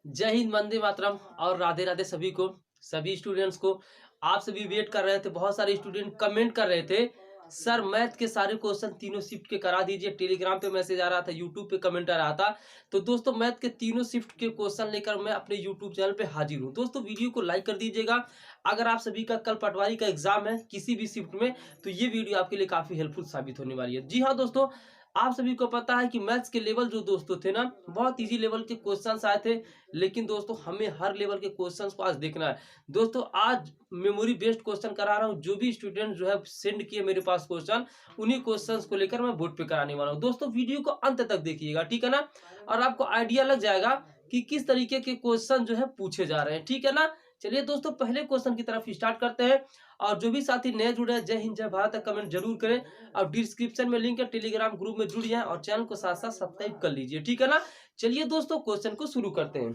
जय हिंद, वंदे मातरम और राधे राधे सभी को, सभी स्टूडेंट्स को। आप सभी वेट कर रहे थे, बहुत सारे स्टूडेंट कमेंट कर रहे थे सर मैथ के सारे क्वेश्चन तीनों शिफ्ट के करा दीजिए। टेलीग्राम पे मैसेज आ रहा था, यूट्यूब पे कमेंट आ रहा था। तो दोस्तों मैथ के तीनों शिफ्ट के क्वेश्चन लेकर मैं अपने यूट्यूब चैनल पे हाजिर हूँ। दोस्तों वीडियो को लाइक कर दीजिएगा। अगर आप सभी का कल पटवारी का एग्जाम है किसी भी शिफ्ट में, तो ये वीडियो आपके लिए काफी हेल्पफुल साबित होने वाली है। जी हाँ दोस्तों, आप सभी को पता है कि मैथ्स के लेवल जो दोस्तों थे ना, बहुत इजी लेवल के क्वेश्चंस आए थे। लेकिन दोस्तों हमें हर लेवल के क्वेश्चंस को आज देखना है। दोस्तों आज मेमोरी बेस्ड क्वेश्चन करा रहा हूँ। जो भी स्टूडेंट जो है सेंड किए मेरे पास क्वेश्चन, उन्हीं क्वेश्चंस को लेकर मैं बोर्ड पे कराने वाला हूँ। दोस्तों वीडियो को अंत तक देखिएगा, ठीक है ना। और आपको आइडिया लग जाएगा कि किस तरीके के क्वेश्चन जो है पूछे जा रहे हैं, ठीक है ना। चलिए दोस्तों पहले क्वेश्चन की तरफ स्टार्ट करते हैं। और जो भी साथी नए जुड़े हैं, जय हिंद जय भारत कमेंट जरूर करें। और डिस्क्रिप्शन में लिंक है, टेलीग्राम ग्रुप में जुड़ जाएं और चैनल को साथ साथ सब्सक्राइब कर लीजिए, ठीक है ना। चलिए दोस्तों क्वेश्चन को शुरू करते हैं।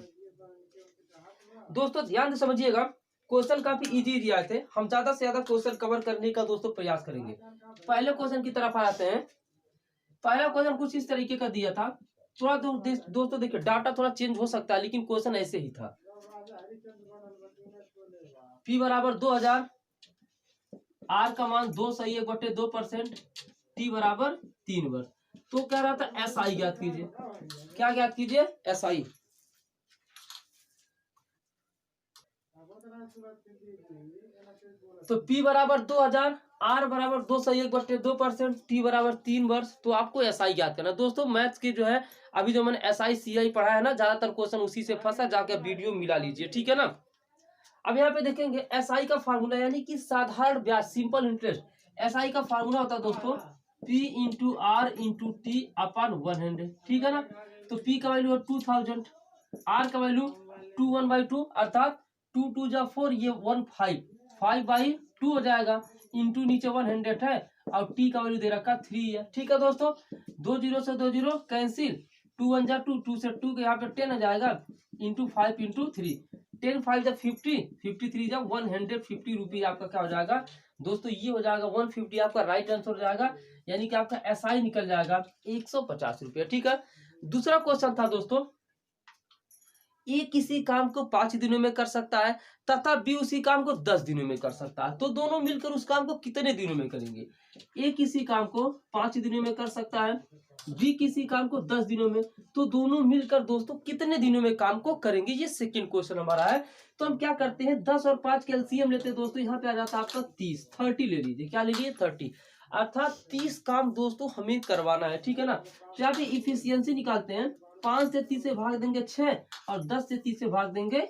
दोस्तों ध्यान से समझिएगा, क्वेश्चन काफी इजी दिए थे। हम ज्यादा से ज्यादा क्वेश्चन कवर करने का दोस्तों प्रयास करेंगे। पहले क्वेश्चन की तरफ आ जाते हैं। पहला क्वेश्चन कुछ इस तरीके का दिया था। थोड़ा दोस्तों देखिए, डाटा थोड़ा चेंज हो सकता है लेकिन क्वेश्चन ऐसे ही था। P बराबर 2000, R का मान 2/1/2%, T बराबर 3 वर्ष। तो कह रहा था SI ज्ञात कीजिए। क्या ज्ञात कीजिए? SI। तो P बराबर 2000, R बराबर 2/1/2%, T बराबर 3 वर्ष। तो आपको SI ज्ञात करना। दोस्तों मैथ्स की जो है अभी जो मैंने SI CI पढ़ा है ना, ज्यादातर क्वेश्चन उसी से फंसा, जाकर वीडियो मिला लीजिए, ठीक है ना। अब यहाँ पे देखेंगे SI का फार्मूला यानी कि साधारण ब्याज, सिंपल इंटरेस्ट। SI का फार्मूला होता है दोस्तों P into R into T upon 100, ठीक है ना। तो P का वैल्यू है 2000, R का वैल्यू 2/1/2 अर्थात 2×2 = 4, ये 15, 5/2 हो जाएगा। इंटू नीचे 100 है और T का वैल्यू दे रखा 3 है, ठीक है दोस्तों। 2 0 से 2 0 कैंसिल, 2 1 जा 2, 2 से 2 के यहाँ पे 10 आ जाएगा। इंटू 5 इंटू 3, 10 5 जा 50, 53 जा 150 रुपीज आपका क्या हो जाएगा दोस्तों, ये हो जाएगा 150 आपका राइट आंसर हो जाएगा। यानी कि आपका SI निकल जाएगा 150 रुपया, ठीक है। दूसरा क्वेश्चन था दोस्तों, ए किसी काम को 5 दिनों में कर सकता है तथा बी उसी काम को 10 दिनों में कर सकता है। तो दोनों मिलकर उस काम को कितने दिनों में करेंगे? ए किसी काम को 5 दिनों में कर सकता है, बी किसी काम को 10 दिनों में। तो दोनों मिलकर दोस्तों कितने दिनों में काम को करेंगे, ये सेकंड क्वेश्चन हमारा है। तो हम क्या करते हैं, 10 और 5 के एलसीएम लेते हैं दोस्तों। यहाँ पे आ जाता है आपका 30, 30 ले लीजिए। क्या ले लीजिए? 30, अर्थात 30 काम दोस्तों हमें करवाना है, ठीक है ना। तो यहाँ पे इफिशियंसी निकालते हैं। 5 से 30 से भाग देंगे 6 और 10 से 30 से भाग देंगे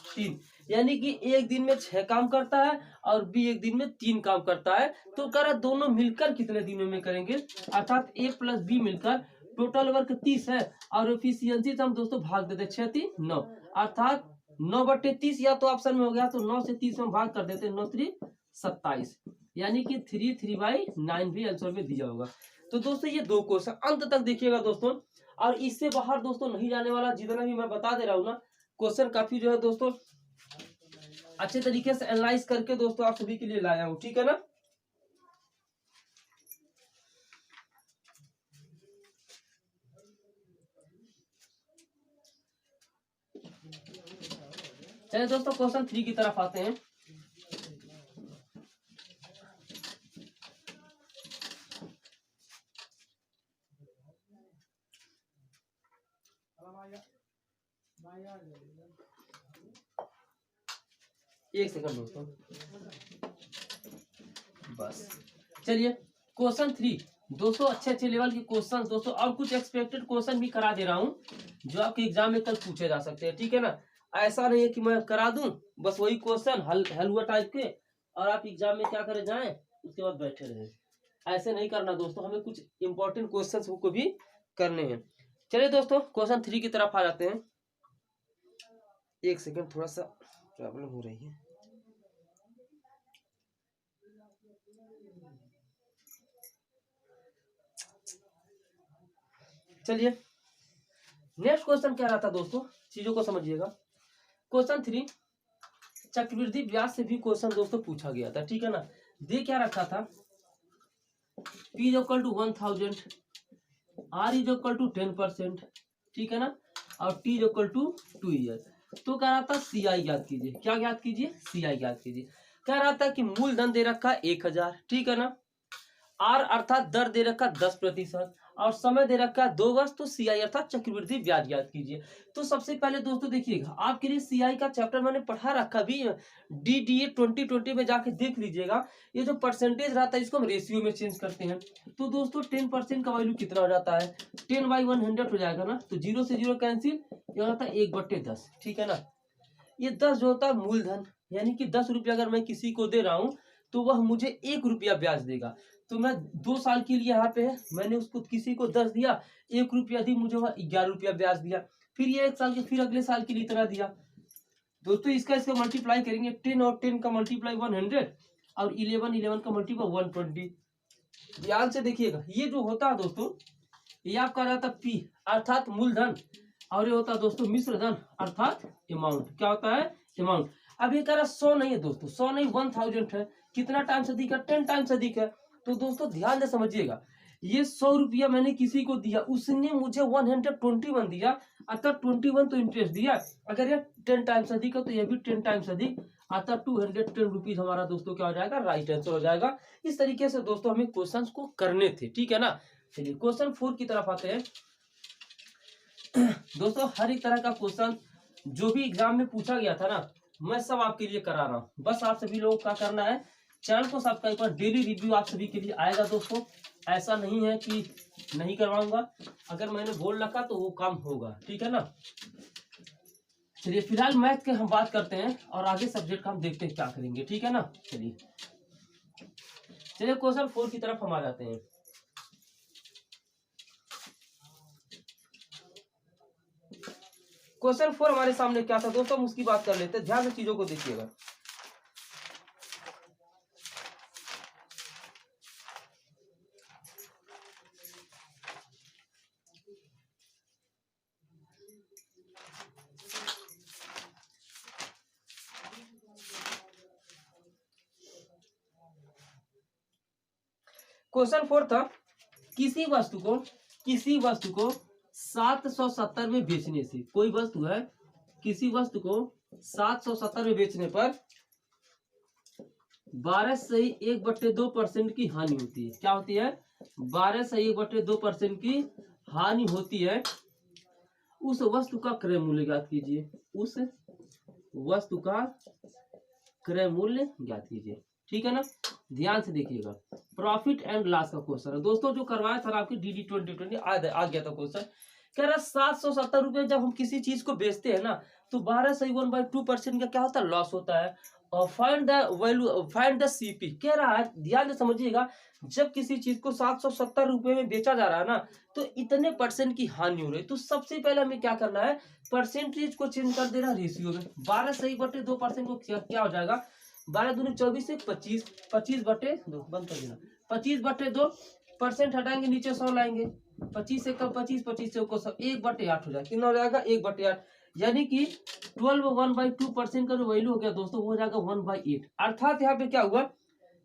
3, यानी कि एक दिन में 6 काम करता है और बी एक दिन में 3 काम करता है। तो कह रहा दोनों मिलकर कितने दिनों में करेंगे, अर्थात ए प्लस बी मिलकर टोटल वर्क 30 है और एफिशिएंसी से हम दोस्तों भाग देते 6 3 9, अर्थात 9/30 या तो ऑप्शन में हो गया, तो 9 से 30 में भाग कर देते, 9 3 27, यानी कि 3/9 भी आंसर में दिया होगा। तो दोस्तों ये दो क्वेश्चन अंत तक देखिएगा दोस्तों, और इससे बाहर दोस्तों नहीं जाने वाला। जितना भी मैं बता दे रहा हूँ ना, क्वेश्चन काफी जो है दोस्तों अच्छे तरीके से एनालाइज करके दोस्तों आप सभी के लिए लाया हूँ, ठीक है ना। चलिए दोस्तों क्वेश्चन 3 की तरफ आते हैं। एक सेकंड दोस्तों, बस। चलिए क्वेश्चन 3 दोस्तों, अच्छे लेवल के क्वेश्चन दोस्तों, और कुछ एक्सपेक्टेड क्वेश्चन भी करा दे रहा हूँ जो आपके एग्जाम में कल पूछे जा सकते हैं, ठीक है ना। ऐसा नहीं है कि मैं करा दूं बस वही क्वेश्चन हलवा टाइप के और आप एग्जाम में क्या करे जाएं उसके बाद बैठे रहे। ऐसे नहीं करना दोस्तों, हमें कुछ इंपॉर्टेंट क्वेश्चन को भी करने हैं। चलिए दोस्तों क्वेश्चन 3 की तरफ आ जाते हैं। एक सेकंड, थोड़ा सा प्रॉब्लम हो रही है। चलिए नेक्स्ट क्वेश्चन क्या रहा था दोस्तों, चीजों को समझिएगा। क्वेश्चन 3 चक्रवृद्धि ब्याज से भी क्वेश्चन दोस्तों पूछा गया था, ठीक है ना। दे क्या रखा था, P = 1000, R = 10%, ठीक है ना, और T = 2 ईयर। तो कह रहा था सीआई ज्ञात कीजिए। क्या ज्ञात कीजिए? सीआई ज्ञात कीजिए। कह रहा था कि मूलधन दे रखा 1000, ठीक है ना। आर अर्थात दर दे रखा 10% और समय दे रखा 2 वर्ष, तो सीआई अर्थात चक्रवृद्धि ब्याज ज्ञात कीजिए। तो सबसे पहले दोस्तों देखिएगा, आपके लिए सीआई का चैप्टर मैंने पढ़ा रखा भी, डीडीए 2020 में जाके देख लीजिएगा। ये जो परसेंटेज रहता है इसको हम रेशियो में चेंज करते हैं। तो दोस्तों 10% का वैल्यू कितना हो जाता है? 10/100 हो जाएगा ना। तो 0 से 0 कैंसिल, ये होता है 1/10, ठीक है ना। ये 10 जो होता है मूलधन, यानी कि 10 रुपया अगर मैं किसी को दे रहा हूँ तो वह मुझे 1 रुपया ब्याज देगा। तो मैं 2 साल के लिए यहाँ पे है, मैंने उसको किसी को 10 दिया, 1 रुपया दी, मुझे वह 11 रुपया ब्याज दिया। फिर ये 1 साल के, फिर अगले साल के लिए इतना दिया। दोस्तों इसका मल्टीप्लाई करेंगे, 10 और 10 का मल्टीप्लाई 100 और 11 का मल्टीप्लाई 120। ध्यान से देखिएगा, ये जो होता है दोस्तों, ये आपका रहता पी अर्थात मूलधन, और ये होता है दोस्तों मिश्र धन अर्थात अमाउंट। क्या होता है? अमाउंट। अब ये कह रहा 100 नहीं है दोस्तों, 100 नहीं 1000 है। कितना टाइम्स अधिक है? 10 टाइम्स अधिक है। तो दोस्तों ध्यान से समझिएगा, ये 100 रुपया मैंने किसी को दिया, उसने मुझे 121 दिया, अतः 21 तो इंटरेस्ट दिया। अगर ये 10 टाइम्स अधिक है तो ये भी 10 टाइम्स अधिक, अतः 210 रुपीज हमारा दोस्तों क्या हो जाएगा? राइट आंसर हो जाएगा। इस तरीके से दोस्तों हमें क्वेश्चन को करने थे, ठीक है ना। चलिए क्वेश्चन 4 की तरफ आते हैं। दोस्तों हर एक तरह का क्वेश्चन जो भी एग्जाम में पूछा गया था ना, मैं सब आपके लिए करा रहा हूँ। बस आप सभी लोगों का करना है, चैनल को सब्सक्राइब कर, डेली रिव्यू आप सभी के लिए आएगा दोस्तों। ऐसा नहीं है कि नहीं करवाऊंगा, अगर मैंने बोल रखा तो वो काम होगा, ठीक है ना। चलिए फिलहाल मैथ के हम बात करते हैं और आगे सब्जेक्ट का हम देखते हैं क्या करेंगे, ठीक है ना। चलिए क्वेश्चन 4 की तरफ हम आ जाते हैं। क्वेश्चन 4 हमारे सामने क्या था दोस्तों, हम उसकी बात कर लेते हैं। ध्यान से चीजों को देखिएगा। क्वेश्चन 4 था, किसी वस्तु को 770 में बेचने से, कोई वस्तु है, किसी वस्तु को 770 में बेचने पर 12/1/2% की हानि होती है। क्या होती है? 12/1/2% की हानि होती है। उस वस्तु का क्रय मूल्य ज्ञात कीजिए। उस वस्तु का क्रय मूल्य ज्ञात कीजिए, ठीक है ना। ध्यान से देखिएगा, प्रॉफिट एंड लॉस का क्वेश्चन है दोस्तों, जो करवाया था आपकी डीडी 2020 आ गया था क्वेश्चन। कह रहा 770 रुपए जब हम किसी चीज को बेचते हैं ना, तो 12/1/2% का क्या होता है? लॉस होता है। और find the value, find the CP कह रहा है। ध्यान से समझिएगा, जब किसी चीज को 770 रुपए में बेचा जा रहा है ना, तो इतने परसेंट की हानि हो रही है। तो सबसे पहले हमें क्या करना है? परसेंटेज को चेंज कर देना रेशियो में। 12/2% को क्या हो जाएगा? 12 दूनी 24 से 25, 25/2 बंद कर देना, 25/2 हटाएंगे, नीचे 100 लाएंगे, 25 से कम 25, 25 से ऊपर 100, 1/8 हो जाएगा। कितना हो जाएगा? 1/8, यानी कि 12/1/2% का जो वैल्यू हो गया दोस्तों, वो हो जाएगा 1/8। अर्थात यहाँ पे क्या हुआ,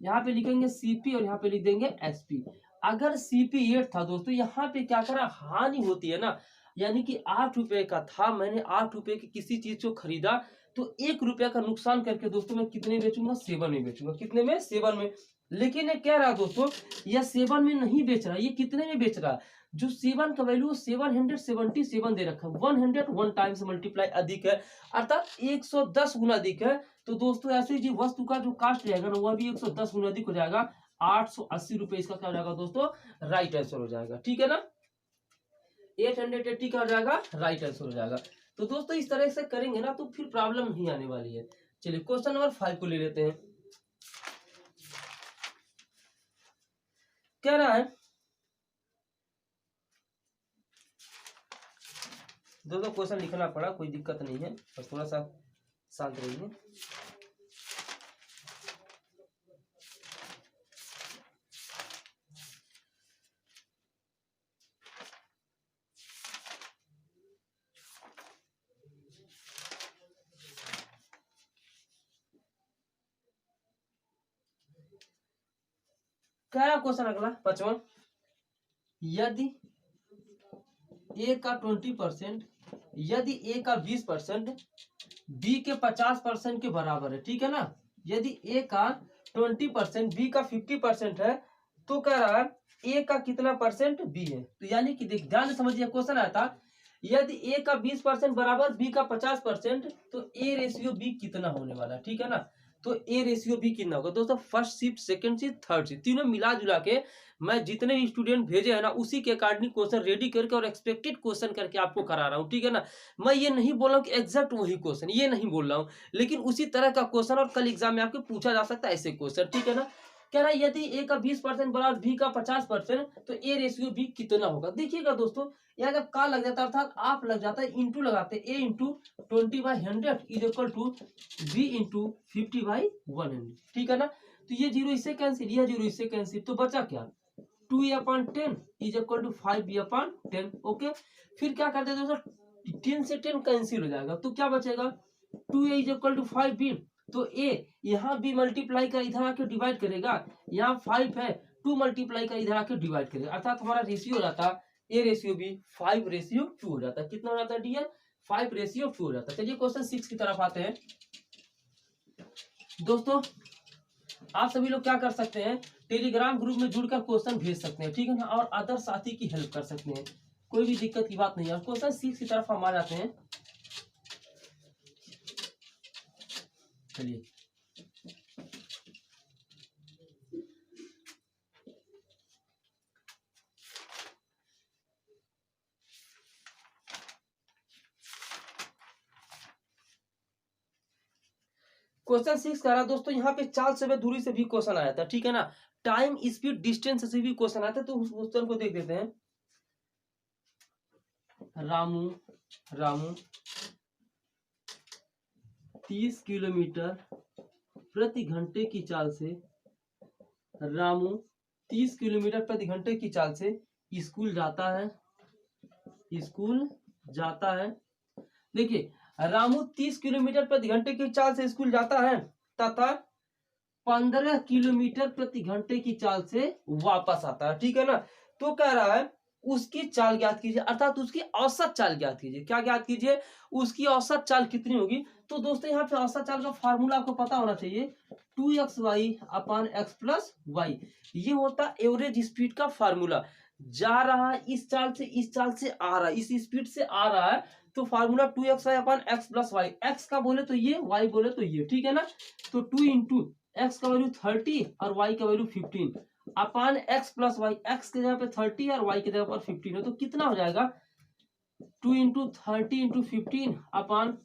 यहाँ पे लिखेंगे सीपी और यहाँ पे लिख देंगे एसपी। अगर सीपी 8 था दोस्तों, यहाँ पे क्या करा? हानि होती है ना, यानी कि 8 रुपए का था, मैंने 8 रुपए की किसी चीज को खरीदा, तो 1 रुपया का नुकसान करके दोस्तों मैं कितने बेचूंगा? 7 में बेचूंगा। कितने में? 7 में। लेकिन ये कह रहा दोस्तों, यह 7 में नहीं बेच रहा, ये कितने में बेच रहा? जो 7 का वैल्यू 777 दे रखा है, 101 टाइम्स मल्टीप्लाई अधिक है, अर्थात 110 गुना अधिक है। तो दोस्तों ऐसे जी वस्तु का जो कास्ट रहेगा ना, वह भी 110 गुना अधिक हो जाएगा, 880 रुपए इसका क्या हो जाएगा दोस्तों? राइट आंसर हो जाएगा, ठीक है ना। 880 का हो जाएगा, राइट आंसर हो जाएगा। तो दोस्तों इस तरह से करेंगे ना तो फिर प्रॉब्लम नहीं आने वाली है। चलिए क्वेश्चन नंबर 5 को ले लेते हैं। क्या रहा है दोस्तों, क्वेश्चन लिखना पड़ा, कोई दिक्कत नहीं है, बस थोड़ा सा शांत रहिए। क्या क्वेश्चन अगला 5वां, यदि ए का 20%, यदि ए का 20% बी के 50% के बराबर है, ठीक है ना। यदि ए का 20% बी का 50% है तो कह रहा है ए का कितना परसेंट बी है। तो यानी कि देख ध्यान से समझिए, क्वेश्चन आया था यदि ए का 20% बराबर बी का 50%, तो ए रेशियो बी कितना होने वाला है, ठीक है ना। तो ए रेशियो बी कितना होगा दोस्तों, first shift, second shift, third shift, तीनों मिला जुला के मैं जितने भी स्टूडेंट भेजे हैं ना उसी के अकॉर्डिंग क्वेश्चन रेडी करके और एक्सपेक्टेड क्वेश्चन करके आपको करा रहा हूँ, ठीक है ना। मैं ये नहीं बोल रहा हूँ कि एग्जैक्ट वही क्वेश्चन, ये नहीं बोल रहा हूँ, लेकिन उसी तरह का क्वेश्चन और कल एग्जाम में आपको पूछा जा सकता है ऐसे क्वेश्चन, ठीक है ना। कह रहा है यदि ए का 20% बराबर बी का 50%, तो ए रेशियो बी कितना होगा। देखिएगा दोस्तों, यहाँ जब का लग जाता है अर्थात आप लग जाता है, इंटू लगाते हैं, A into 20/100 is equal to B into 50/100, ठीक है ना। तो ये जीरो इससे कैंसिल, यह जीरो इससे कैंसिल, तो बचा क्या, 2a/10 is equal to 5b/10। Okay, फिर क्या करते हैं दोस्तों, 10 से 10 कैंसिल हो जाएगा, तो क्या बचेगा, 2a is equal to 5b। तो ए यहाँ भी मल्टीप्लाई कर इधर आके डिवाइड करेगा, यहाँ 5 है, 2 मल्टीप्लाई कर इधर आके डिवाइड करेगा, अर्थात हमारा रेशियो हो जाता ए रेशियो बी 5:2 हो जाता है। कितना हो जाता है डियर, 5:2 हो जाता है। चलिए क्वेश्चन 6 की तरफ आते हैं दोस्तों। आप सभी लोग क्या कर सकते हैं, टेलीग्राम ग्रुप में जुड़कर क्वेश्चन भेज सकते हैं, ठीक है ना, और अदर साथी की हेल्प कर सकते हैं, कोई भी दिक्कत की बात नहीं है। क्वेश्चन 6 की तरफ हम आ जाते हैं। चलिए क्वेश्चन 6 कह रहा दोस्तों, यहाँ पे चाल से दूरी से भी क्वेश्चन आया था, ठीक है ना, टाइम स्पीड डिस्टेंस से भी क्वेश्चन आया था। तो उस क्वेश्चन को देख देते हैं। रामू 30 किलोमीटर प्रति घंटे की चाल से, रामू 30 किलोमीटर प्रति घंटे की चाल से स्कूल जाता है। देखिए रामू 30 किलोमीटर प्रति घंटे की चाल से स्कूल जाता है तथा 15 किलोमीटर प्रति घंटे की चाल से वापस आता है, ठीक है ना। तो कह रहा है उसकी चाल ज्ञात कीजिए, अर्थात उसकी औसत चाल ज्ञात कीजिए। क्या ज्ञात कीजिए, उसकी औसत चाल कितनी होगी। तो दोस्तों यहाँ पे औसत चाल का फार्मूला आपको पता होना चाहिए, 2xy/x+y। ये होता एवरेज स्पीड का फार्मूला। जा रहा है इस चाल से, इस चाल से आ रहा है, इस स्पीड से आ रहा है, तो फार्मूला 2xy/x+y। एक्स का बोले तो ये, वाई बोले तो ये, ठीक है ना। तो 2 इंटू एक्स का वैल्यू 30 और वाई का वैल्यू 15 अपान x+y। एक्स के जगह पे 30 और वाई के जगह पर 15 है, तो कितना हो जाएगा, 2 इंटू 30 इंटू 15 अपान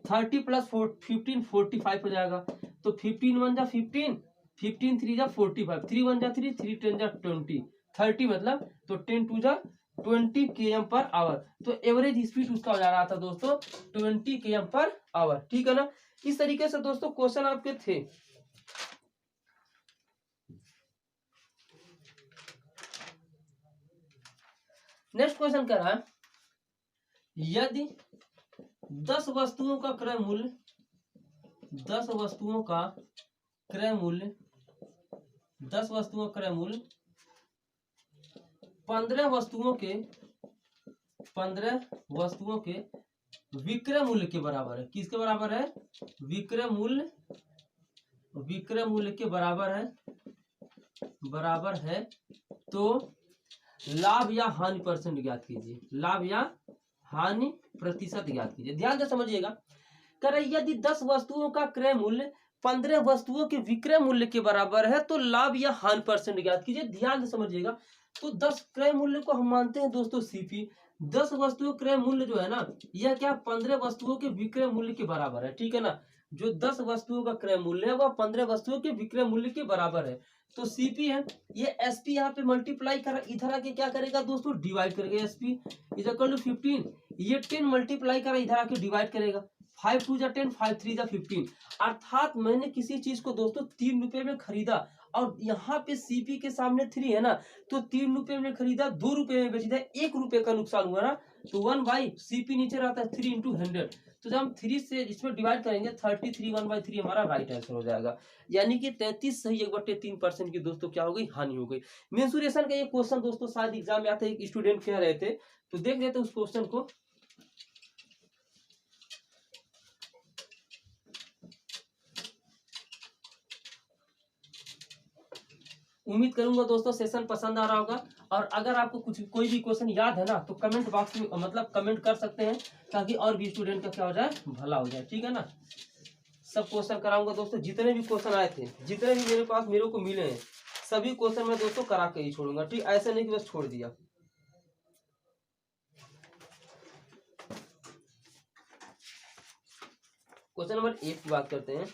30 + 15 45 हो जाएगा। तो 15 1 जा 15, 15 3 जा 45, 3 1 जा 3, 3 10 जा 20, 30 मतलब, तो 10 2 जा 20 km/h। तो एवरेज स्पीड उसका हो जा रहा था दोस्तों 20 km/h, ठीक है ना। इस तरीके से दोस्तों क्वेश्चन आपके थे। नेक्स्ट क्वेश्चन कर रहा है, यदि 10 वस्तुओं का क्रय मूल्य 10 वस्तुओं का क्रय मूल्य 15 वस्तुओं के विक्रय मूल्य के बराबर है। किसके बराबर है, विक्रय मूल्य के बराबर है। तो लाभ या हानि परसेंट ज्ञात कीजिए, लाभ या हानि प्रतिशत ज्ञात कीजिए। ध्यान से समझिएगा, कर यदि 10 वस्तुओं का क्रय मूल्य 15 वस्तुओं के विक्रय मूल्य के बराबर है तो लाभ या हानि परसेंट ज्ञात कीजिए। ध्यान से समझिएगा, तो 10 क्रय मूल्य को हम मानते हैं दोस्तों सीपी। 10 वस्तुओं क्रय मूल्य जो है ना, यह क्या 15 वस्तुओं के विक्रय मूल्य के बराबर है, ठीक है ना। जो 10 वस्तुओं का क्रय मूल्य है वह 15 वस्तुओं के विक्रय मूल्य के बराबर है। तो सीपी है, ये एसपी यहाँ पे मल्टीप्लाई कर इधर आके क्या करेगा दोस्तों, डिवाइड करेगा। एसपी इज इक्वल टू 15, ये 10 मल्टीप्लाई कर इधर आके डिवाइड करेगा। 5 2 जा 10, 5 3 जा 15। अर्थात मैंने किसी चीज को दोस्तों 3 रुपए में खरीदा और यहाँ पे सीपी के सामने 3 है ना, तो 3 रुपए में खरीदा, 2 रुपए में बेच दिया, 1 रुपए का नुकसान हुआ ना, तो 1/सीपी नीचे रहता है 3 × 100, तो जब हम 3 से इसमें डिवाइड करेंगे 33 1/3 हमारा राइट आंसर हो जाएगा। यानी कि 33 सही 1/3% की दोस्तों क्या हो गई, हानि हो गई। मेंसुरेशन का ये क्वेश्चन दोस्तों शायद एग्जाम में आता है, एक स्टूडेंट कह रहे थे, तो देख लेते उस क्वेश्चन को। उम्मीद करूंगा दोस्तों सेशन पसंद आ रहा होगा, और अगर आपको कुछ कोई भी क्वेश्चन याद है ना, तो कमेंट बॉक्स में मतलब कमेंट कर सकते हैं, ताकि और भी स्टूडेंट का क्या हो जाए, भला हो जाए, ठीक है ना। सब क्वेश्चन कराऊंगा दोस्तों, जितने भी क्वेश्चन आए थे, जितने भी मेरे को मिले हैं, सभी क्वेश्चन मैं दोस्तों करा के ही छोड़ूंगा, ठीक, ऐसे नहीं कि बस छोड़ दिया। क्वेश्चन नंबर 1 की बात करते हैं।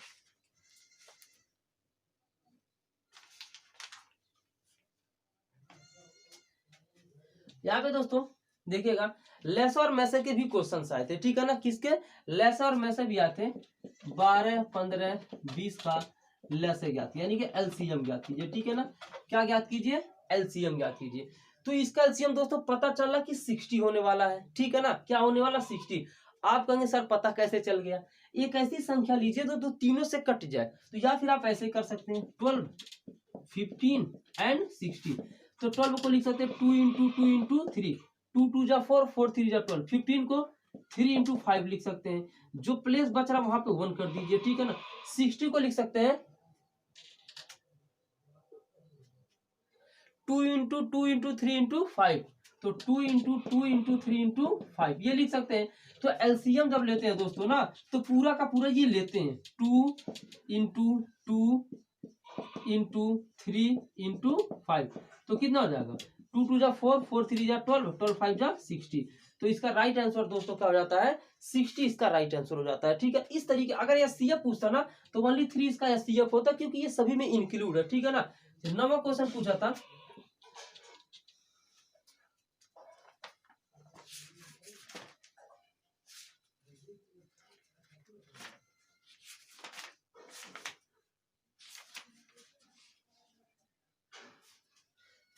यहाँ पे दोस्तों देखिएगा, लेस और मैसे के भी क्वेश्चन आए थे, ठीक है ना। किसके? लेस और मैसे भी आते हैं। 12 15 20 का लेस ज्ञात, यानी कि एलसीएम ज्ञात कीजिए, ठीक है ना। क्या ज्ञात कीजिए? एलसीएम ज्ञात कीजिए। तो इसका एलसीएम दोस्तों पता चला कि 60 होने वाला है, ठीक है ना। क्या होने वाला? 60। आप कहेंगे सर पता कैसे चल गया? एक ऐसी संख्या लीजिए तो तीनों से कट जाए, तो या फिर आप ऐसे कर सकते हैं 12 15 एंड 60। तो 12 को लिख सकते हैं 2 × 2 × 3, 2 2 जा 4, 4 3 जा 12। 15 को 3 × 5 लिख सकते हैं, जो प्लेस बच रहा वहां पे 1 कर दीजिए, ठीक है ना। 60 को लिख सकते हैं 2 × 2 × 3 × 5, तो 2 × 2 × 3 × 5 ये लिख सकते हैं। तो एलसीएम जब लेते हैं दोस्तों ना, तो पूरा का पूरा ये लेते हैं 2 × 2 × 3 × 5, तो कितना हो जाएगा? 2 2 जा 4, 4 3 जा 12, 12 5 जा 60। तो इसका राइट आंसर दोस्तों क्या हो जाता है? 60 इसका राइट आंसर हो जाता है, ठीक है। इस तरीके अगर एससीएफ पूछता ना, तो ओनली 3 इसका एससीएफ होता, क्योंकि ये सभी में इंक्लूड है, ठीक है ना। 9वां क्वेश्चन पूछा था,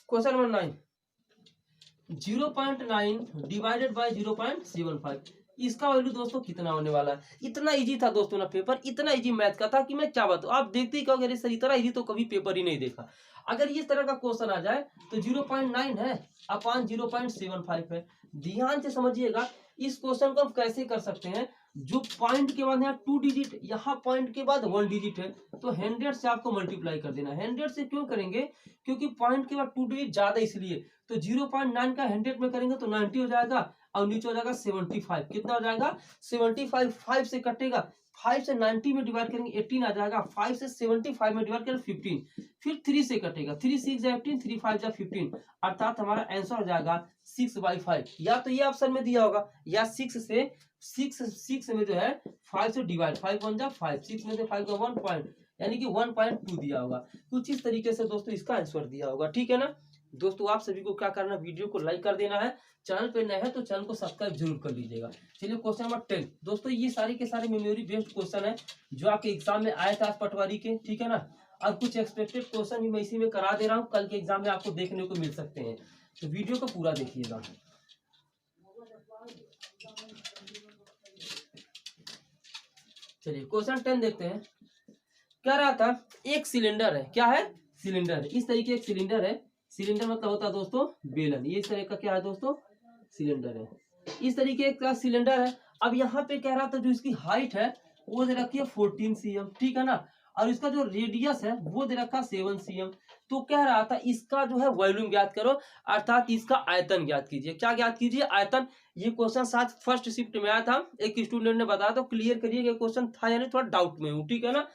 क्वेश्चन नंबर 9, 0.9 डिवाइडेड बाय 0.75, इसका वैल्यू दोस्तों कितना होने वाला है? इतना इजी था दोस्तों ना पेपर, इतना इजी मैथ का था कि मैं क्या बताऊं। आप देखते ही कहोगे सर इतना इजी तो कभी पेपर ही नहीं देखा। अगर इस तरह का क्वेश्चन आ जाए तो 0.9 है अपॉन 0.75 है। ध्यान से समझिएगा, इस क्वेश्चन को हम कैसे कर सकते हैं। जो पॉइंट के बाद यहाँ 2 डिजिट, यहाँ पॉइंट के बाद 1 डिजिट है, तो 100 से आपको मल्टीप्लाई कर देना। 100 से क्यों करेंगे? क्योंकि पॉइंट के बाद 2 डिजिट ज्यादा, इसलिए। तो 0.9 का 100 में करेंगे तो 90 हो जाएगा, और नीचे हो जाएगा 75। कितना हो जाएगा? 75। 5 से कटेगा, 5 से 90 में डिवाइड करेंगे 18 आ जाएगा, 5 से 75 में डिवाइड करेंगे 15, फिर 3 से कटेगा, 3 6 जा 18, 3 5 जा 15, अर्थात हमारा आंसर हो जाएगा 6/5। या तो ये ऑप्शन में दिया होगा, या 6 में जो है 5 से डिवाइड, 5 1 जा 5, 6 में से 5 का 1 पॉइंट, यानी कि 1.2 दिया होगा। कुछ इस तरीके से दोस्तों इसका आंसर दिया होगा, ठीक है ना। दोस्तों आप सभी को क्या करना, वीडियो को लाइक कर देना है, चैनल पे नए हैं तो चैनल को सब्सक्राइब जरूर कर लीजिएगा। चलिए क्वेश्चन नंबर 10 दोस्तों, ये सारे के सारे मेमोरी बेस्ड क्वेश्चन है जो आपके एग्जाम में आए थे आज पटवारी के, ठीक है ना। और कुछ एक्सपेक्टेड क्वेश्चन भी मैं इसी में करा दे रहा हूँ, कल के एग्जाम में आपको देखने को मिल सकते हैं, तो वीडियो को पूरा देखिएगा। चलिए क्वेश्चन 10 देखते हैं। क्या रहा था, एक सिलेंडर है, क्या है? सिलेंडर है। इस तरीके एक सिलेंडर है, सिलेंडर मतलब होता है दोस्तों बेलन, ये इस तरह का क्या है दोस्तों? सिलेंडर है। इस तरीके का सिलेंडर है। अब यहाँ पे कह रहा था जो इसकी हाइट है वो दे रखी है 14 cm, ठीक है ना, और इसका जो रेडियस है वो दे रखा 7 cm। तो कह रहा था इसका जो है वॉल्यूम ज्ञात करो, अर्थात इसका आयतन ज्ञात कीजिए। क्या ज्ञात कीजिए? आयतन। ये क्वेश्चन साथ फर्स्ट शिफ्ट में आया था, एक स्टूडेंट ने बताया, तो क्लियर करिए क्वेश्चन था यानी थोड़ा डाउट में हूँ, ठीक है ना।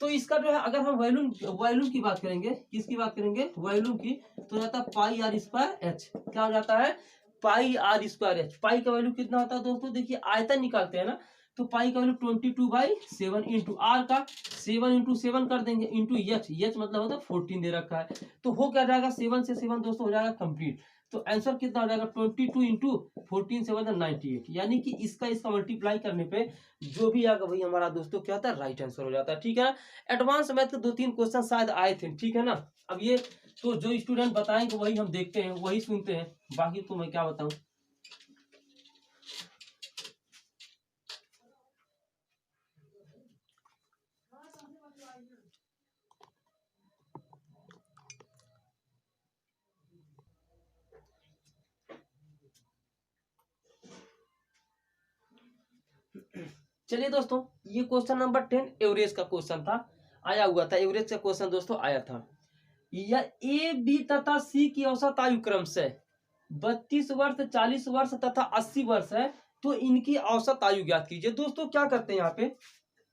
तो इसका जो है अगर हम वॉल्यूम की बात करेंगे, किसकी बात करेंगे? वॉल्यूम की, तो जाता है πr²h। क्या हो जाता है? πr²h। पाई का वैल्यू कितना होता है दोस्तों? देखिए आयतन निकालते हैं ना, तो पाई का वैल्यू 22/7 इंटू आर का 7 × 7 कर देंगे इंटू एच, एच मतलब होता है 14 दे रखा है, तो हो क्या जाएगा? 7 से 7 दोस्तों हो जाएगा कंप्लीट। तो आंसर कितना हो जाएगा 22 इंटू 14 7 98, यानी कि इसका मल्टीप्लाई करने पे जो भी आएगा वही हमारा दोस्तों क्या होता है राइट आंसर हो जाता है। ठीक है ना। एडवांस मैथ के 2-3 क्वेश्चन शायद आए थे। ठीक है ना। अब ये तो जो स्टूडेंट बताएंगे वही हम देखते हैं, वही सुनते हैं, बाकी तो मैं क्या बताऊं। चलिए दोस्तों, ये क्वेश्चन नंबर 10 एवरेज का क्वेश्चन था, आया हुआ था। एवरेज का क्वेश्चन दोस्तों आया था। यह ए बी तथा सी की औसत आयु क्रम से 32 वर्ष, 40 वर्ष तथा 80 वर्ष है, तो इनकी औसत आयु ज्ञात कीजिए। दोस्तों क्या करते हैं यहाँ पे,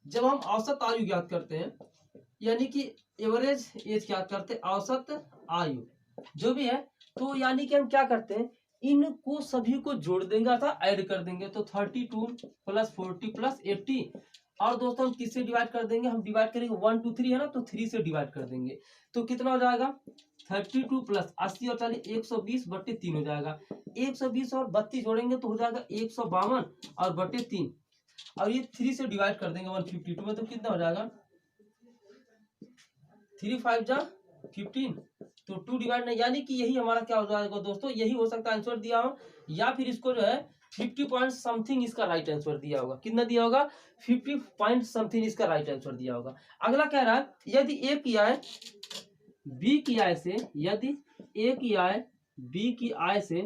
जब हम औसत आयु ज्ञात करते हैं, यानी कि एवरेज एज ज्ञात करते हैं, औसत आयु जो भी है, तो यानी कि हम क्या करते हैं, इनको सभी को जोड़ देंगे अर्थात ऐड कर देंगे। तो 32 प्लस 40 प्लस 80, और दोस्तों हम किससे डिवाइड कर देंगे, हम डिवाइड करेंगे 1 2 3 है ना, तो 3 से डिवाइड कर देंगे। तो कितना हो जाएगा 32 प्लस 80 और 40 120/3 हो जाएगा। 120 और 32 जोड़ेंगे तो हो जाएगा 152 और बटे 3, और ये 3 से डिवाइड कर देंगे 152 में, तो कितना हो जाएगा 3 5 जा 15, तो 2 डिवाइड नहीं, यानी कि यही हमारा क्या हो जाएगा दोस्तों, यही हो सकता है आंसर दिया हो, या फिर इसको जो है 50 पॉइंट समथिंग इसका राइट आंसर दिया होगा। कितना दिया होगा 50 पॉइंट समथिंग इसका राइट आंसर दिया होगा। अगला कह रहा है यदि ए की आय बी की आय से, यदि ए की आय बी की आय से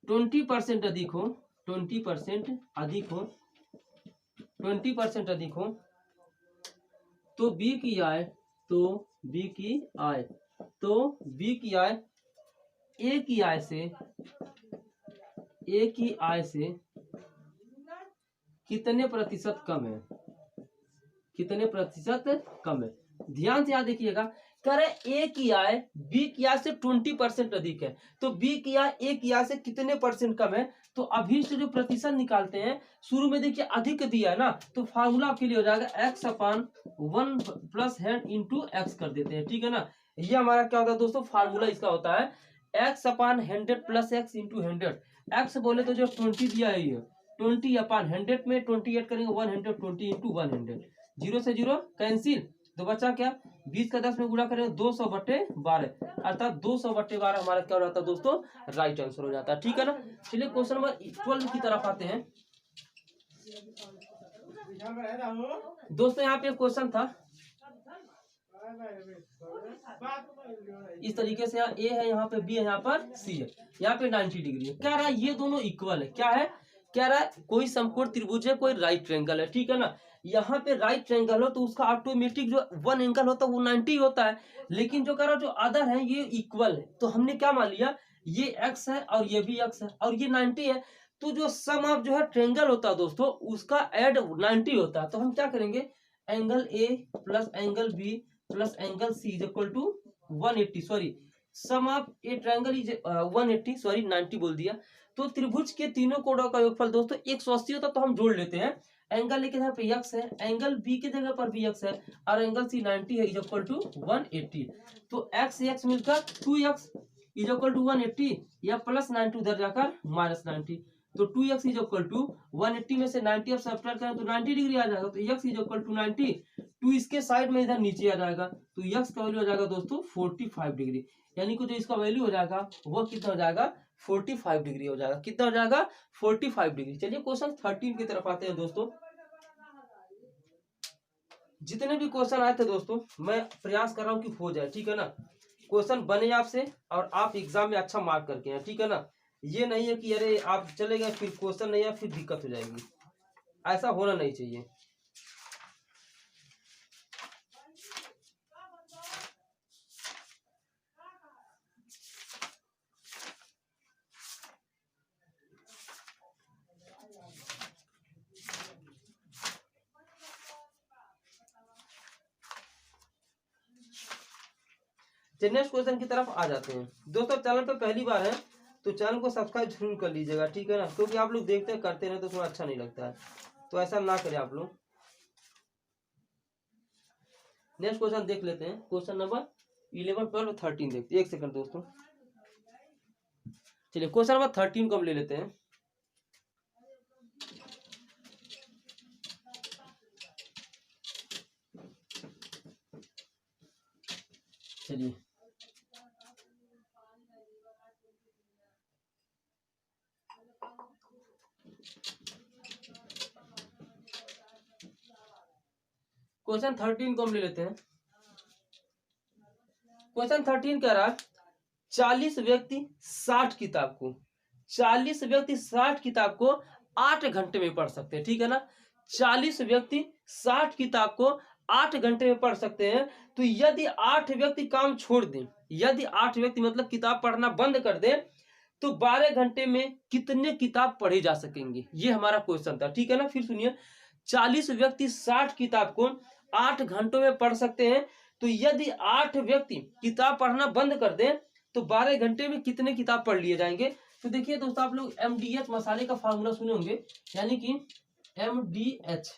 20% अधिक हो, 20% अधिक हो, 20% अधिक हो, तो बी की आय, तो बी की आय, तो बी की आय ए की आय से, ए की आय से कितने प्रतिशत कम है, कितने प्रतिशत कम है। ध्यान से यहाँ देखिएगा, कह रहे ए की आय बी की आय से 20% अधिक है, तो बी की आय ए की आय से कितने परसेंट कम है। तो अभी से जो प्रतिशत निकालते हैं, शुरू में देखिए अधिक दिया है ना, तो फार्मूला आपके लिए हो जाएगा x/1 plus hand into x कर देते हैं। ठीक है ना। ये हमारा क्या होता है दोस्तों, फार्मूला इसका होता है x/100 plus x into 100। X बोले तो जो 20 दिया है, ये 20/100 में 28 करेंगे 120 इंटू 100, 0 से 0 कैंसिल, तो बचा क्या 20 का 10 में गुणा करेंगे 200/12, अर्थात 200/12 हमारा क्या हो जाता है दोस्तों राइट आंसर हो जाता है। ठीक है ना। चलिए क्वेश्चन नंबर 12 की तरफ आते हैं दोस्तों। यहाँ पे क्वेश्चन था इस तरीके से, यहाँ ए है, यहाँ पे बी है, यहाँ पर सी है, यहाँ पे 90 डिग्री है। कह रहा है ये दोनों इक्वल है। क्या है, कह रहा है कोई समकोण त्रिभुज है, कोई राइट ट्रायंगल है। ठीक है ना। यहाँ पे राइट ट्रायंगल हो तो उसका ऑटोमेटिक जो वन एंगल होता है वो 90 होता है, लेकिन जो कह रहा है जो अदर है ये इक्वल है, तो हमने क्या मान लिया, ये एक्स है और ये भी एक्स है और ये 90 है, तो जो सम ऑफ जो है ट्रायंगल होता है दोस्तों उसका एड 90 होता है। तो हम क्या करेंगे, angle A plus angle B plus angle C is equal to 180, sorry sum of a triangle is 180, sorry 90 बोल दिया। तो त्रिभुज के तीनों कोणों का योगफल दोस्तों 180 होता, तो हम जोड़ लेते हैं। एंगल ए के जगह पे x है, एंगल बी के जगह पर भी x है, और एंगल सी 90 है इज इक्वल टू 180। तो x x मिलकर 2x इज इक्वल टू 180, या प्लस 90 उधर जाकर माइनस 90, तो 2x इज इक्वल टू 180 में से 90 अब सब्ट्रैक्ट करें तो 90 डिग्री आ जाएगा, तो x इज इक्वल टू 90, 2 इसके साइड में इधर नीचे आ जाएगा, तो x का वैल्यू हो जाएगा दोस्तों 45 डिग्री, यानी कि जो इसका वैल्यू हो जाएगा वो कितना हो जाएगा 45 डिग्री हो जाएगा। कितना हो जाएगा 45 डिग्री। चलिए क्वेश्चन 13 की तरफ आते हैं दोस्तों। जितने भी क्वेश्चन आए थे दोस्तों मैं प्रयास कर रहा हूँ कि हो जाए। ठीक है ना। क्वेश्चन बने आपसे और आप एग्जाम में अच्छा मार्क करके हैं। ठीक है ना। ये नहीं है कि अरे आप चले गए फिर क्वेश्चन नहीं है फिर दिक्कत हो जाएगी, ऐसा होना नहीं चाहिए। नेक्स्ट क्वेश्चन की तरफ आ जाते हैं दोस्तों। चैनल पे पहली बार है तो चैनल को सब्सक्राइब जरूर कर लीजिएगा। ठीक है ना, क्योंकि आप लोग देखते हैं करते हैं तो थोड़ा अच्छा नहीं लगता है, तो ऐसा ना करें आप लोग। नेक्स्ट क्वेश्चन देख लेते हैं, क्वेश्चन नंबर 11 12 13 देखते हैं। एक सेकंड दोस्तों। चलिए क्वेश्चन नंबर 13 को हम ले लेते हैं। चलिए क्वेश्चन 13 को हम ले लेते हैं। क्वेश्चन 13 कह रहा है 40 व्यक्ति 60 किताब को 40 व्यक्ति 60 किताब को 8 घंटे में पढ़ सकते हैं, ठीक है ना। 40 व्यक्ति 60 किताब को 8 घंटे में पढ़ सकते हैं। तो यदि 8 व्यक्ति काम छोड़ दें, यदि 8 व्यक्ति मतलब किताब पढ़ना बंद कर दें, तो 12 घंटे में कितने किताब पढ़े जा सकेंगे, ये हमारा क्वेश्चन था, ठीक है ना। फिर सुनिए 40 व्यक्ति 60 किताब को 8 घंटों में पढ़ सकते हैं। तो यदि 8 व्यक्ति किताब पढ़ना बंद कर दें तो 12 घंटे में कितने किताब पढ़ लिए जाएंगे। तो देखिए दोस्तों, आप लोग MDH मसाले का फार्मूला सुने होंगे, यानी कि MDH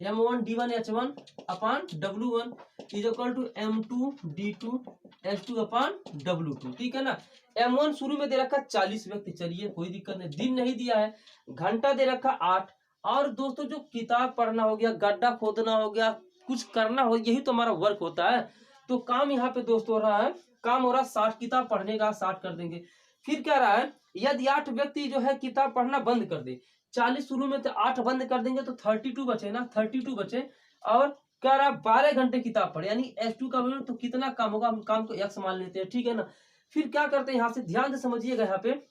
M1D1H1 upon W1 is equal to M2D2 H2 upon W2, ठीक है ना। M1 शुरू में दे रखा 40 व्यक्ति, चलिए कोई दिक्कत नहीं, दिन नहीं दिया है, घंटा दे रखा 8, और दोस्तों जो किताब पढ़ना हो गया, गड्ढा खोदना हो गया, कुछ करना हो, यही तो हमारा वर्क होता है। तो काम यहाँ पे दोस्तों हो रहा है, काम हो रहा है 60 किताब पढ़ने का, 60 कर देंगे। फिर क्या रहा है, यदि 8 व्यक्ति जो है किताब पढ़ना बंद कर दे, 40 शुरू में तो 8 बंद कर देंगे तो 32 बचे ना, 32 बचे, और क्या रहा 12 घंटे किताब पढ़े, यानी H2 का वैल्यू, तो कितना काम होगा, हम काम को x मान लेते हैं, ठीक है ना। फिर क्या करते हैं, यहाँ से ध्यान से समझिएगा, यहाँ पे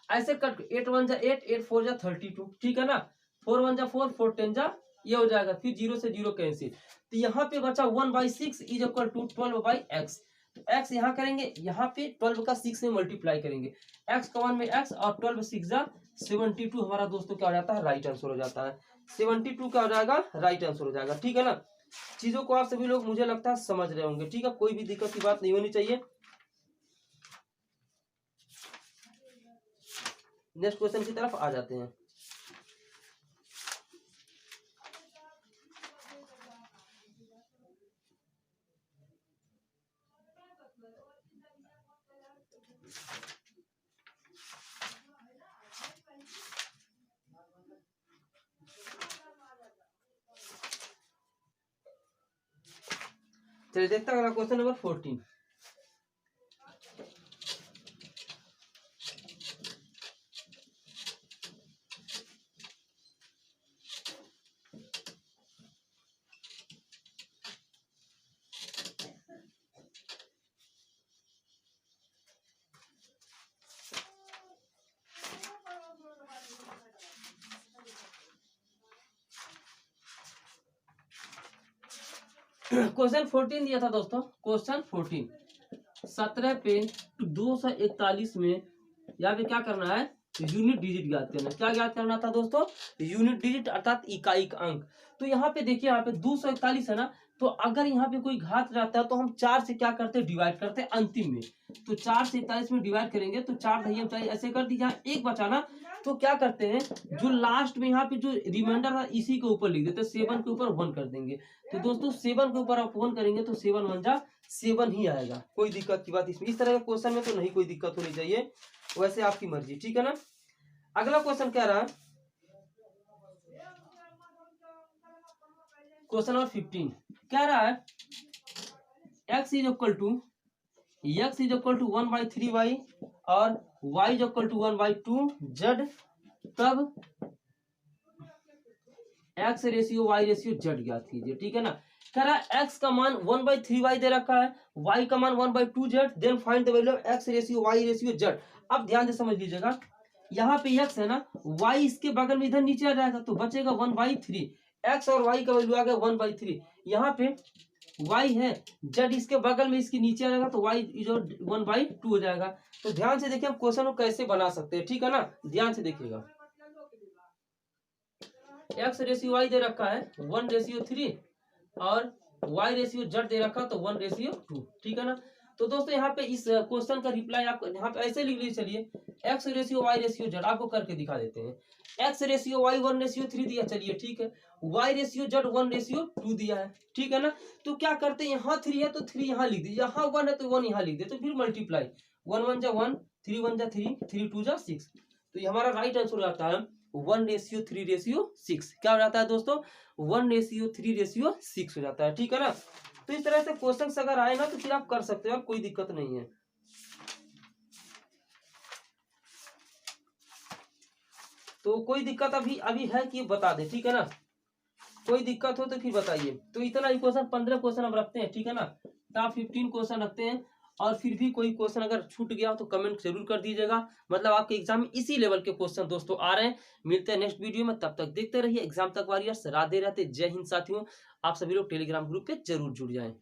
ऐसे कट 8 1 जा 8, 8 4 जा 32, ठीक है ना, 4 1 जा 4, 4 10 जा, ये हो जाएगा, फिर 0 से 0 कैंसिल, तो यहाँ पे बचा 1/6 इज इक्वल टू 12/x। तो x यहाँ करेंगे, यहाँ पे 12 का 6 में मल्टीप्लाई करेंगे, x का 1 में x और 12 6 जा 72, हमारा दोस्तों क्या हो जाता है, राइट आंसर हो जाता है। 72 क्या हो जाएगा, राइट आंसर हो जाएगा, ठीक है ना। चीजों को आप सभी लोग मुझे लगता है समझ रहे होंगे, ठीक है, कोई भी दिक्कत की बात नहीं होनी चाहिए। नेक्स्ट क्वेश्चन की तरफ आ जाते हैं। चलिए देखते हैं क्वेश्चन नंबर 14। क्वेश्चन 14 दिया था दोस्तों, क्वेश्चन 14 17 पे 241 में यहाँ पे क्या करना है, यूनिट डिजिट ज्ञात करना। क्या ज्ञात करना था दोस्तों, यूनिट डिजिट अर्थात इकाई का अंक। तो यहाँ पे देखिए, यहाँ पे 241 है ना, तो अगर यहाँ पे कोई घात रहता है तो हम 4 से क्या करते हैं, डिवाइड करते हैं अंतिम में। तो 4 से 41 में डिवाइड करेंगे तो 4 ढाई 40 ऐसे कर दीजिए, एक बचाना, तो क्या करते हैं, जो लास्ट में यहाँ पे जो रिमाइंडर था इसी के ऊपर लिख देते, 7 के ऊपर 1 कर देंगे। तो दोस्तों 7 के ऊपर आप 1 करेंगे तो 7 1 जा 7 ही आएगा, कोई दिक्कत की बात इसमें, इस तरह का क्वेश्चन में तो नहीं कोई दिक्कत होनी चाहिए, वैसे आपकी मर्जी, ठीक है ना। अगला क्वेश्चन क्या रहा, क्वेश्चन नंबर 15 क्या रहा है, x is equal to 1/3y और y is equal to 1/2z, तब x ratio y ratio z ज्ञात कीजिए, ठीक है ना। कह रहा है x का मान 1/3y दे रखा है, y का मान 1/2z, then find the value of x ratio y ratio z। अब ध्यान से समझ लीजिएगा, यहाँ पे x है ना, y इसके बगल में इधर नीचे आ जाएगा तो बचेगा 1/3, x और y का वैल्यू आ गया 1/3, यहाँ पे y है, z इसके बगल में इसके नीचे आ जाएगा तो y 1/2 हो जाएगा। तो ध्यान से देखिए हम क्वेश्चन को कैसे बना सकते हैं, ठीक है ना, ध्यान से देखिएगा। x रेशियो y दे रखा है 1/3 और y रेशियो z दे रखा तो 1/2, ठीक है ना। तो दोस्तों यहाँ पे इस क्वेश्चन का रिप्लाई आप यहाँ पे ऐसे लिख लीजिए, चलिए x ratio y ratio z आपको करके दिखा देते हैं। x रेशियो y 1/3 दिया, चलिए ठीक है, y रेशियो z 1/2 दिया है, ठीक है ना। तो क्या करते हैं, यहाँ 3 है तो 3 यहाँ लिख दीजिए, यहाँ 1 है तो 1 यहाँ लिख दे, तो फिर मल्टीप्लाई 1 1 जा 1, 3 1 जा 3, 3 2 जा 6। तो ये हमारा राइट आंसर हो जाता है 1:3:6। क्या हो जाता है दोस्तों? 1:3:6 हो जाता है। ठीक है ना? तो इस तरह से क्वेश्चन अगर आए ना तो फिर आप कर सकते हो, और कोई दिक्कत नहीं है। तो कोई दिक्कत अभी अभी है कि बता दे, ठीक है ना? कोई दिक्कत हो तो फिर बताइए। तो इतना ही क्वेश्चन, 15 क्वेश्चन हम रखते हैं, ठीक है ना? टॉप 15 क्वेश्चन रखते हैं। और फिर भी कोई क्वेश्चन अगर छूट गया तो कमेंट जरूर कर दीजिएगा। मतलब आपके एग्जाम में इसी लेवल के क्वेश्चन दोस्तों आ रहे हैं। मिलते हैं नेक्स्ट वीडियो में, तब तक देखते रहिए एग्जाम तक वॉरियर्स। राधे राधे, जय हिंद साथियों। आप सभी लोग टेलीग्राम ग्रुप पे जरूर जुड़ जाएं।